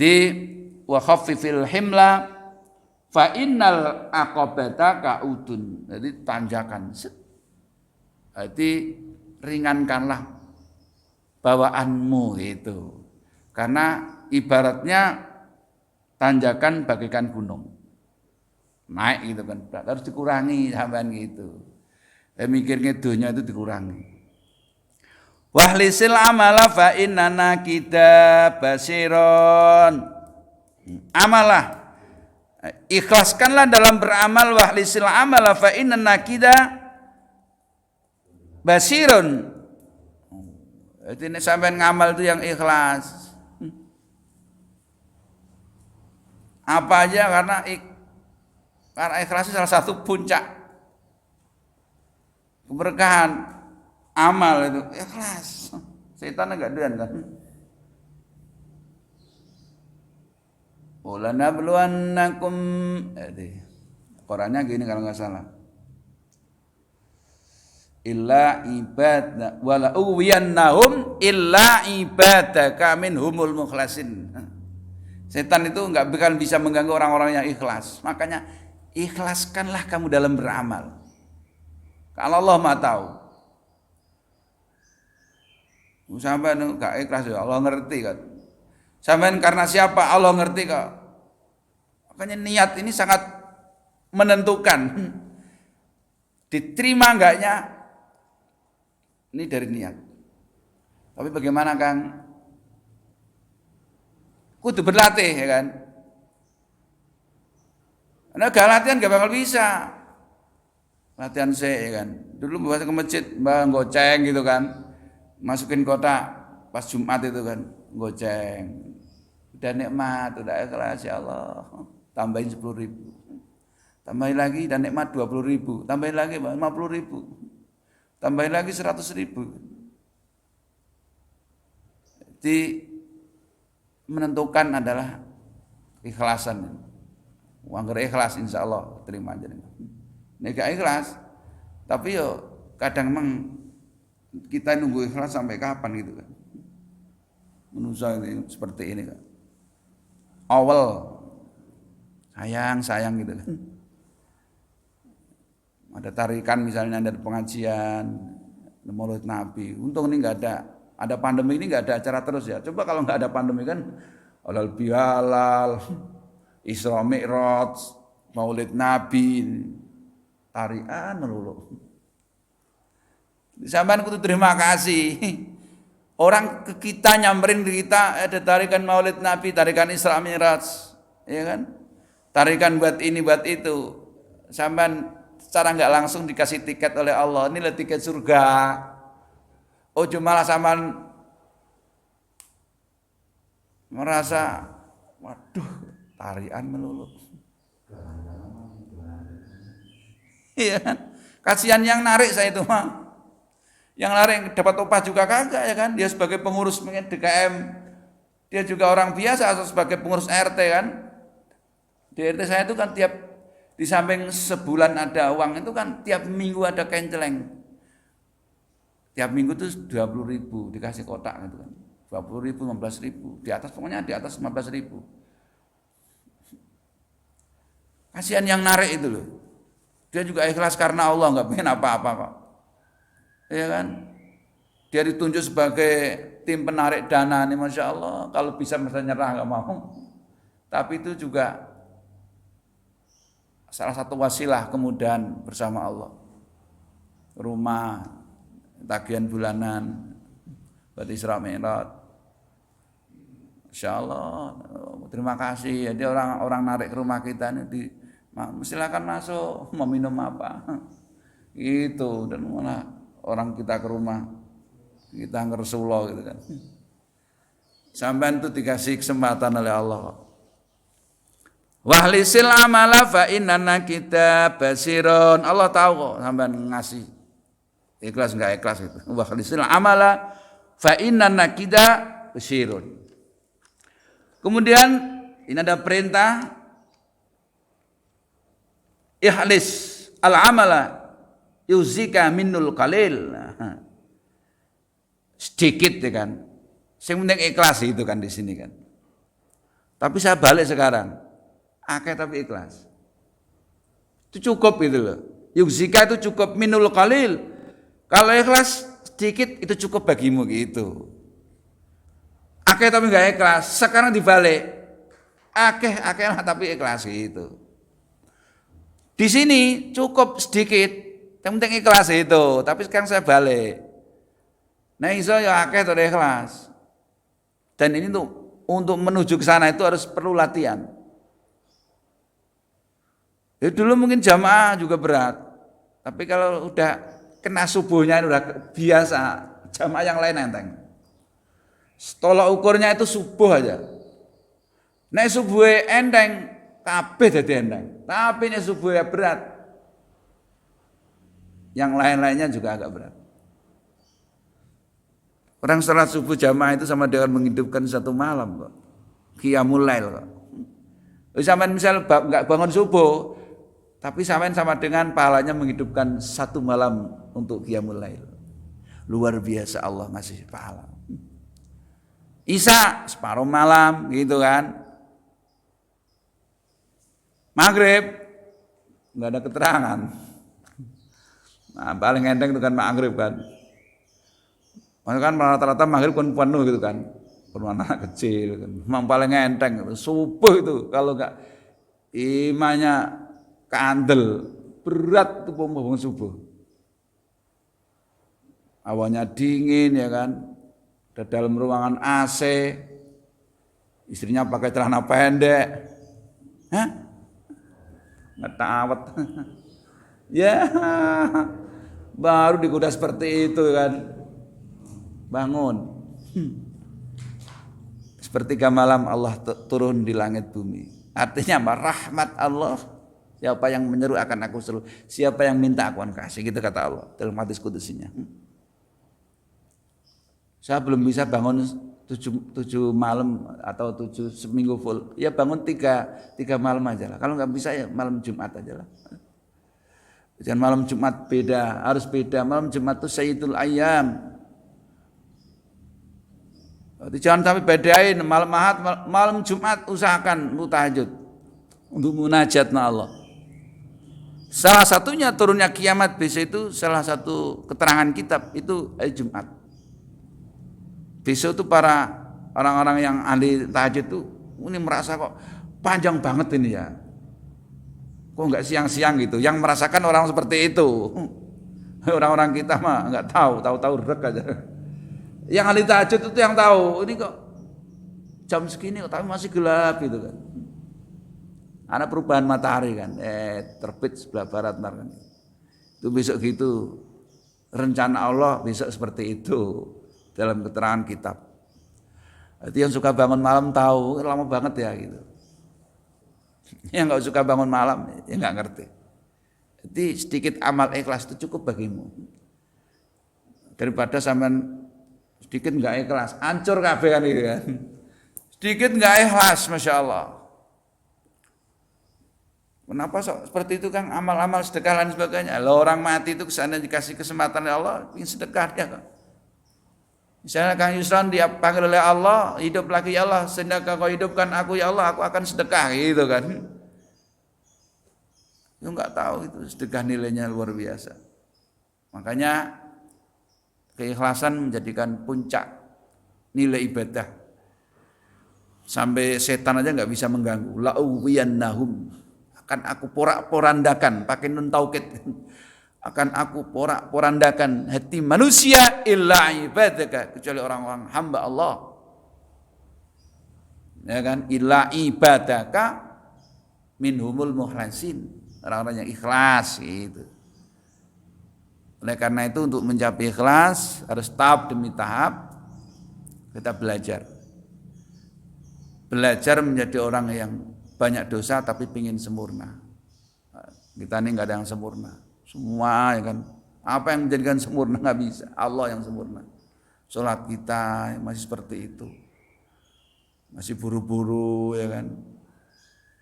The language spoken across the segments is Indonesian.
Jadi wa khaffifil himla fa innal aqabata ka'udun. Jadi tanjakan. Jadi ringankanlah bawaanmu itu. Karena ibaratnya tanjakan bagaikan gunung. Naik gitu kan. Harus dikurangi sampean gitu. Mikirnya dunia itu dikurangi. Wahlisil amala fa innana kita basiron. Amalah, ikhlaskanlah dalam beramal. Wahlisil amala fa innana kita basirun. Jadi ini sampai ngamal itu yang ikhlas. Apa aja karena ikhlas itu salah satu puncak keberkahan. Amal itu ikhlas. Setan enggak doyan kan. Ulana bluwannakum. Qurannya gini kalau enggak salah. Illa ibada wala uwiyannahum illa ibadaka minhumul mukhlasin. Setan itu enggak bakal bisa mengganggu orang-orang yang ikhlas. Makanya ikhlaskanlah kamu dalam beramal. Kalau Allah Maha tahu. Sampai gak ikhlas ya Allah ngerti kan. Sampai karena siapa Allah ngerti kok. Makanya niat ini sangat menentukan. Diterima enggaknya ini dari niat. Tapi bagaimana Kang? Kudu berlatih ya kan. Karena gak latihan gak bakal bisa. Latihan saya ya kan. Dulu bawa ke masjid, bawa goceng gitu kan. Masukin kotak pas Jumat itu kan goceng, udah nikmat, udah ikhlas ya Allah, tambahin 10.000, tambahin lagi dan nikmat 20.000, tambahin lagi 50.000, tambahin lagi 100.000. Jadi menentukan adalah ikhlasan. Wangger ikhlas insya Allah terima aja. Ini gak ikhlas, tapi yo kadang memang kita nunggu ikhlas sampai kapan gitu kan. Manusia ini seperti ini kan. Awal sayang gitu kan. Ada tarikan misalnya ada pengajian Maulid Nabi. Untung ini enggak ada pandemi ini enggak ada acara terus ya. Coba kalau enggak ada pandemi kan halal bihalal, Isra Mi'raj, Maulid Nabi, tarian melulu. Sampean kudu terima kasih. Orang ke kita nyamperin ke kita ada tarikan Maulid Nabi, tarikan Isra Mi'raj, ya kan? Tarikan buat ini buat itu. Sampean secara enggak langsung dikasih tiket oleh Allah. Ini adalah tiket surga. Oh cuma sampean merasa waduh, tarian melulu. Iya kan? Kasihan yang narik saya itu mah. Yang lari dapat upah juga kagak ya kan, dia sebagai pengurus DKM, dia juga orang biasa atau sebagai pengurus RT kan. Di RT saya itu kan tiap di samping sebulan ada uang itu kan tiap minggu ada kenceleng. Tiap minggu itu 20.000 dikasih kotak gitu kan. 20.000, 15.000, di atas pokoknya di atas 15.000. Kasihan yang narik itu loh. Dia juga ikhlas karena Allah, nggak pengen apa-apa kok. Ya kan, dia ditunjuk sebagai tim penarik dana nih, masya Allah. Kalau bisa nyerah nggak mau, tapi itu juga salah satu wasilah kemudahan bersama Allah. Rumah, tagihan bulanan, buat Isra Mi'raj. Masya Allah, terima kasih. Jadi orang narik ke rumah kita ini, silakan masuk, mau minum apa, gitu dan malah. Orang kita ke rumah, kita ngersuloh gitu kan. Sampai itu dikasih kesempatan oleh Allah. Wahlisil amala fa innana kita basirun. Allah tahu kok sampai ngasih. Ikhlas enggak ikhlas itu. Wahlisil amala fa innana kita basirun. Kemudian ini ada perintah ihlis al-amala yuzika minul qalil. Sedikit ya kan. Yang penting ikhlas itu kan di sini kan. Tapi saya balik sekarang. Akeh tapi ikhlas. Itu cukup gitu loh. Yuzika itu cukup minul qalil. Kalau ikhlas sedikit itu cukup bagimu gitu. Akeh tapi enggak ikhlas. Sekarang dibalik. Akeh tapi ikhlas gitu. Di sini cukup sedikit. Yang penting ikhlas itu. Tapi sekarang saya balik. Nah iso ya akeh tapi ikhlas. Dan ini untuk menuju ke sana itu harus perlu latihan. Ya dulu mungkin jamaah juga berat. Tapi kalau udah kena subuhnya udah biasa, jamaah yang lain enteng. Tolak ukurnya itu subuh aja. Nek subuh enteng, kabeh dadi enteng. Tapi nek subuh berat, yang lain-lainnya juga agak berat. Orang salat subuh jamaah itu sama dengan menghidupkan satu malam kok. Qiyamul lail kok. Sampean misal enggak bangun subuh, tapi sampean sama dengan pahalanya menghidupkan satu malam untuk qiyamul lail. Luar biasa Allah ngasih pahala. Isya separuh malam gitu kan. Maghrib enggak ada keterangan. Nah, paling enteng itu kan maghrib kan. Maka kan rata-rata maghrib kan penuh gitu kan. Penuh anak kecil kan. Memang paling enteng subuh itu kalau enggak imannya kandel berat tuh bangun subuh. Awalnya dingin ya kan. Di dalam ruangan AC. Istrinya pakai celana pendek. Hah? Ngetawet. Ya. Baru digoda seperti itu kan. Bangun. Sepertiga malam Allah turun di langit bumi. Artinya apa? Rahmat Allah. Siapa yang menyeru akan aku seru. Siapa yang minta aku akan kasih. Gitu kata Allah dalam hadis kudusinya. Saya belum bisa bangun 7 malam atau 7 seminggu full. Ya bangun 3 malam aja lah. Kalau nggak bisa ya malam Jumat aja lah. Jangan malam Jumat beda, harus beda. Malam Jumat itu Sayyidul Ayyam. Jangan sampai bedain malam Ahad, malam Jumat usahakan tahajud untuk munajat sama Allah. Salah satunya turunnya kiamat besok itu salah satu keterangan kitab itu hari Jumat. Besok itu para orang-orang yang ahli tahajud itu ini merasa kok panjang banget ini ya. Kok enggak siang-siang gitu. Yang merasakan orang seperti itu. Orang-orang kita mah enggak tahu rek aja. Yang ahli tahajud itu yang tahu, ini kok jam segini tapi masih gelap gitu kan. Ada perubahan matahari kan, terbit sebelah barat kan. Itu besok gitu. Rencana Allah besok seperti itu dalam keterangan kitab. Jadi yang suka bangun malam tahu lama banget ya gitu. Yang enggak suka bangun malam ya enggak ngerti. Jadi sedikit amal ikhlas itu cukup bagimu. Daripada sampean sedikit enggak ikhlas, hancur kabeh kan itu kan. Sedikit enggak ikhlas, Masya Allah. Kenapa seperti itu kan amal-amal sedekah dan sebagainya. Lah orang mati itu kesana dikasih kesempatan oleh Allah, ingin sedekah dia kan. Misalnya Kang Yusran dipanggil oleh Allah, hidup lagi ya Allah, sedekah kau hidupkan aku ya Allah, aku akan sedekah gitu kan. Itu enggak tahu itu sedekah nilainya luar biasa. Makanya keikhlasan menjadikan puncak nilai ibadah. Sampai setan aja enggak bisa mengganggu. La'uwiyannahum. Akan aku porak-porandakan, pakai nun taukid. Akan aku porak-porandakan hati manusia illa ibadaka, kecuali orang-orang hamba Allah. Ya kan? Illa ibadaka minhumul muhlasin. Orang-orang yang ikhlas gitu. Oleh karena itu untuk mencapai ikhlas harus tahap demi tahap kita belajar. Belajar menjadi orang yang banyak dosa tapi ingin sempurna. Kita ini enggak ada yang sempurna. Semua ya kan. Apa yang menjadikan sempurna enggak bisa. Allah yang sempurna. Salat kita masih seperti itu. Masih buru-buru ya kan.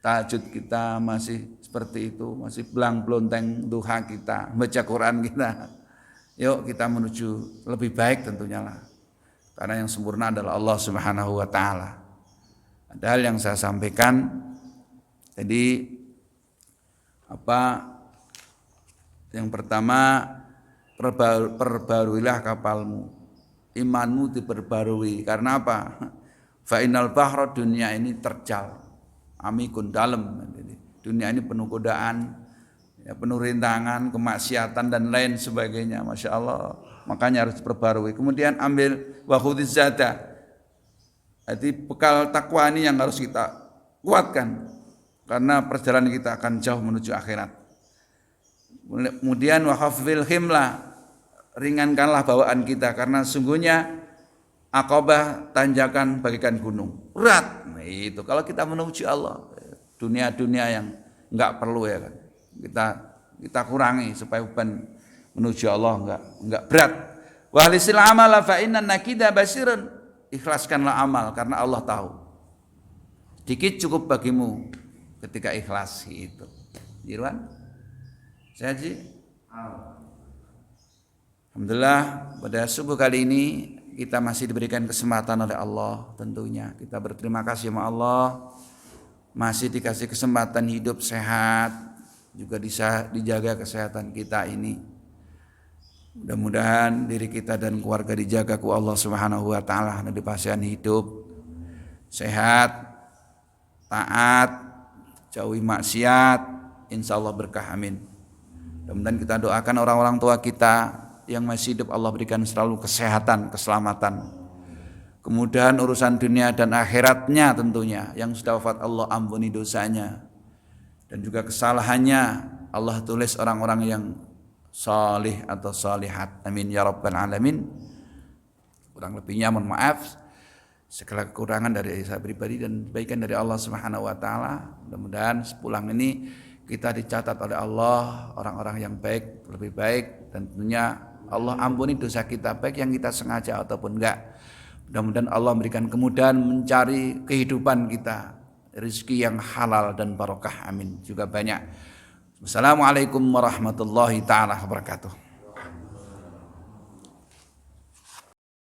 Tahajud kita masih seperti itu, masih belang-blonteng duha kita, baca Quran kita. Yuk kita menuju lebih baik tentunya lah. Karena yang sempurna adalah Allah Subhanahu wa taala. Padahal yang saya sampaikan jadi yang pertama, perbaruilah kapalmu, imanmu diperbarui. Karena apa? Fa innal bahra, dunia ini terjal, amikun dalam. Dunia ini penuh godaan, ya, penuh rintangan, kemaksiatan dan lain sebagainya. Masya Allah. Makanya harus diperbarui. Kemudian ambil wahudiz zada. Jadi bekal takwa ini yang harus kita kuatkan. Karena perjalanan kita akan jauh menuju akhirat. Kemudian wahafil himla, ringankanlah bawaan kita karena sungguhnya Aqabah tanjakan bagikan gunung berat. Nah, itu kalau kita menuju Allah, dunia-dunia yang enggak perlu ya kan, kita kurangi supaya beban menuju Allah enggak berat. Wa halisil amala fa inna nakida basirun, ikhlaskanlah amal karena Allah tahu. Dikit cukup bagimu ketika ikhlas itu. Irwan saya sih, alhamdulillah pada subuh kali ini kita masih diberikan kesempatan oleh Allah. Tentunya kita berterima kasih sama Allah, masih dikasih kesempatan hidup sehat, juga bisa dijaga kesehatan kita ini. Mudah-mudahan diri kita dan keluarga dijaga ku Allah Subhanahu wa taala, dan dipastikan hidup sehat, taat, jauhi maksiat, insyaallah berkah, amin. Kemudian kita doakan orang-orang tua kita yang masih hidup, Allah berikan selalu kesehatan, keselamatan, kemudahan urusan dunia dan akhiratnya tentunya. Yang sudah wafat Allah ampuni dosanya, dan juga kesalahannya Allah tulis orang-orang yang salih atau salihat, amin ya rabbal alamin. Kurang lebihnya mohon maaf, segala kekurangan dari saya pribadi dan kebaikan dari Allah Subhanahu wa taala. Mudah-mudahan sepulang ini kita dicatat oleh Allah orang-orang yang baik, lebih baik, dan tentunya Allah ampuni dosa kita, baik yang kita sengaja ataupun enggak. Mudah-mudahan Allah memberikan kemudahan mencari kehidupan kita, rezeki yang halal dan barokah, amin. Juga banyak. Wassalamualaikum warahmatullahi taala wabarakatuh.